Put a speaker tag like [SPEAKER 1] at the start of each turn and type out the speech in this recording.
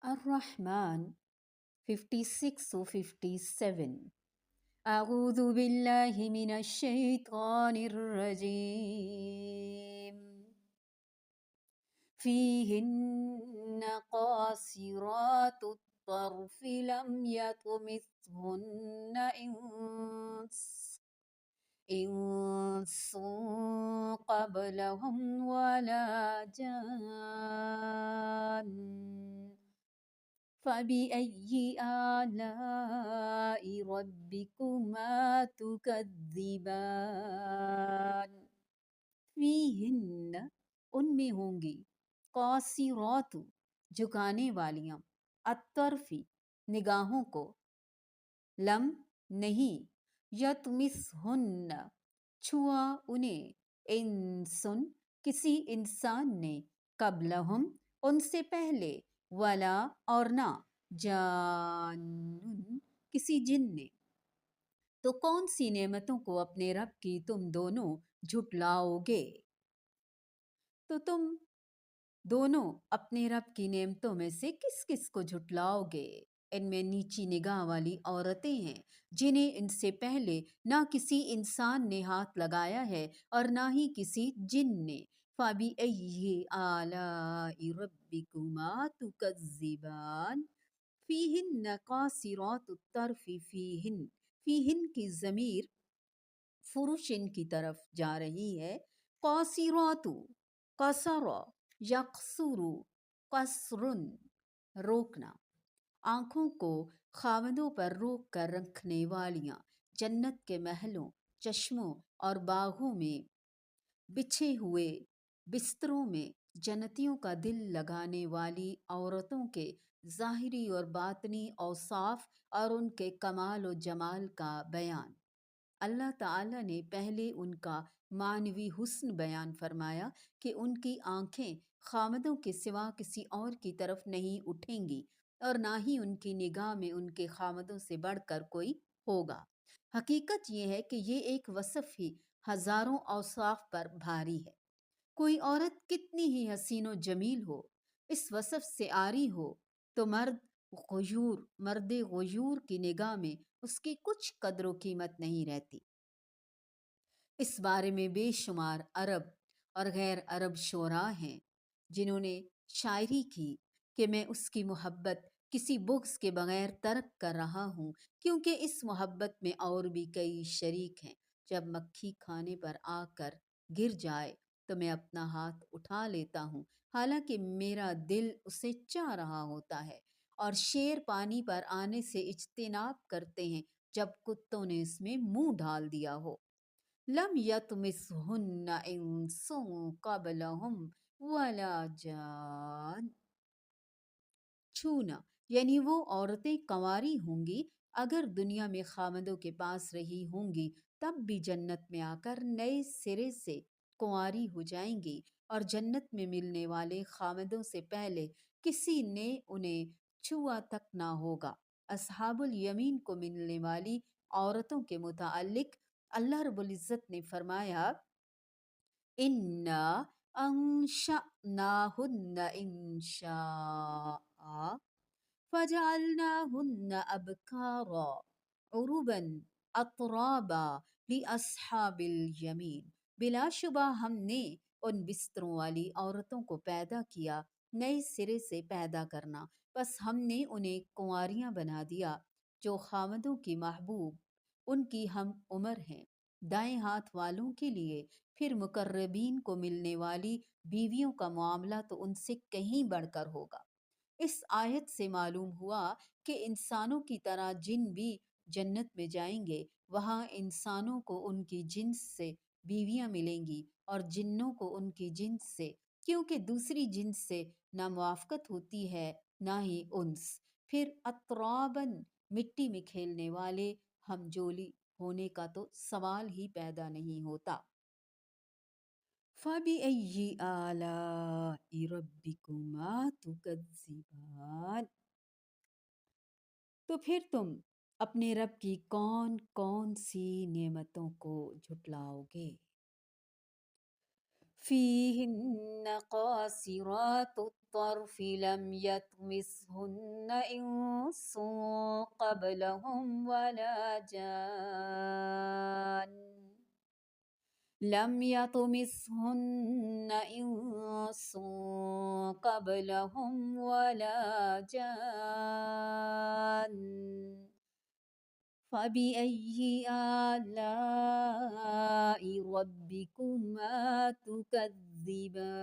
[SPEAKER 1] الرحمن 56 و 57. أعوذ بالله من الشيطان الرجيم. فيهن قاصرات الطرف لم يطمثهن إنس قبلهم ولا جان فبأي آلاء ربكما تكذبان. فیہن ان میں ہوں گی قاصرات جھکانے والیاں الطرفی نگاہوں کو لم نہیں یطمثہن چھوا انہیں انسن کسی انسان نے قبلہم ان سے پہلے ولا اور نہ جان کسی جن نے. تو کون سی نعمتوں کو اپنے رب کی تم دونوں جھٹلاؤ گے؟ تو تم دونوں اپنے رب کی نعمتوں میں سے کس کس کو جھٹلاؤ گے؟ ان میں نیچی نگاہ والی عورتیں ہیں جنہیں ان سے پہلے نہ کسی انسان نے ہاتھ لگایا ہے اور نہ ہی کسی جن نے. فَبِأَيِّ آلَاءِ رَبِّكُمَا تُكَذِّبَانِ. فیہن قاصرات الطرف فیہن کی ضمیر فروشن کی طرف جا رہی ہے. قاصرات قصر یقصر قصرن روکنا، آنکھوں کو خاوندوں پر روک کر رکھنے والیاں، جنت کے محلوں، چشموں اور باغوں میں بچھے ہوئے بستروں میں جنتیوں کا دل لگانے والی عورتوں کے ظاہری اور باطنی اوصاف اور ان کے کمال و جمال کا بیان. اللہ تعالیٰ نے پہلے ان کا معنوی حسن بیان فرمایا کہ ان کی آنکھیں خامدوں کے سوا کسی اور کی طرف نہیں اٹھیں گی اور نہ ہی ان کی نگاہ میں ان کے خامدوں سے بڑھ کر کوئی ہوگا. حقیقت یہ ہے کہ یہ ایک وصف ہی ہزاروں اوصاف پر بھاری ہے. کوئی عورت کتنی ہی حسین و جمیل ہو، اس وصف سے عاری ہو تو مرد غیور کی نگاہ میں اس کی کچھ قدر و قیمت نہیں رہتی. اس بارے میں بے شمار عرب اور غیر عرب شعراء ہیں جنہوں نے شاعری کی کہ میں اس کی محبت کسی بغض کے بغیر ترک کر رہا ہوں کیونکہ اس محبت میں اور بھی کئی شریک ہیں. جب مکھی کھانے پر آ کر گر جائے تو میں اپنا ہاتھ اٹھا لیتا ہوں حالانکہ میرا دل اسے چاہ رہا ہوتا ہے، اور شیر پانی پر آنے سے اجتناب کرتے ہیں جب کتوں نے اس میں منہ ڈال دیا ہو. لم یطمثہن انس قبلہم ولا جان. چھونا یعنی وہ عورتیں کنواری ہوں گی اگر دنیا میں خامدوں کے پاس رہی ہوں گی تب بھی جنت میں آ کر نئے سرے سے کنواری ہو جائیں گی اور جنت میں ملنے والے خامدوں سے پہلے کسی نے انہیں چھوا تک نہ ہوگا. اصحاب الیمین کو ملنے والی عورتوں کے متعلق اللہ رب العزت نے فرمایا اِنَّا أَنشَأْنَاهُنَّ إِنشَاءً فَجَعَلْنَاهُنَّ أَبْكَارًا عُرُبًا أَتْرَابًا لِأَصْحَابِ الْيَمِينِ. بلا شبہ ہم نے ان بستروں والی عورتوں کو پیدا کیا، نئے سرے سے پیدا کرنا، بس ہم نے انہیں کنواریاں بنا دیا جو خامدوں کی محبوب ان کی ہم عمر ہیں. دائیں ہاتھ والوں کے لیے پھر مقربین کو ملنے والی بیویوں کا معاملہ تو ان سے کہیں بڑھ کر ہوگا. اس آیت سے معلوم ہوا کہ انسانوں کی طرح جن بھی جنت میں جائیں گے وہاں انسانوں کو ان کی جنس سے بیویاں ملیں گی اور جنوں کو ان کی جنس سے، کیونکہ دوسری جنس سے نہ موافقت ہوتی ہے نہ ہی انس. پھر اترابن مٹی میں کھیلنے والے ہم جولی ہونے کا تو سوال ہی پیدا نہیں ہوتا. فَبِأَيِّ آلَاءِ رَبِّكُمَا تُكَذِّبَانِ. تو پھر تم اپنے رب کی کون کون سی نعمتوں کو جھٹلاؤ گے؟ فيهن قاصرات الطرف لم يطمثهن إنس قبلهم ولا جان لم يطمثهن إنس قبلهم ولا جان فبأي آلاء ربكما تكذبان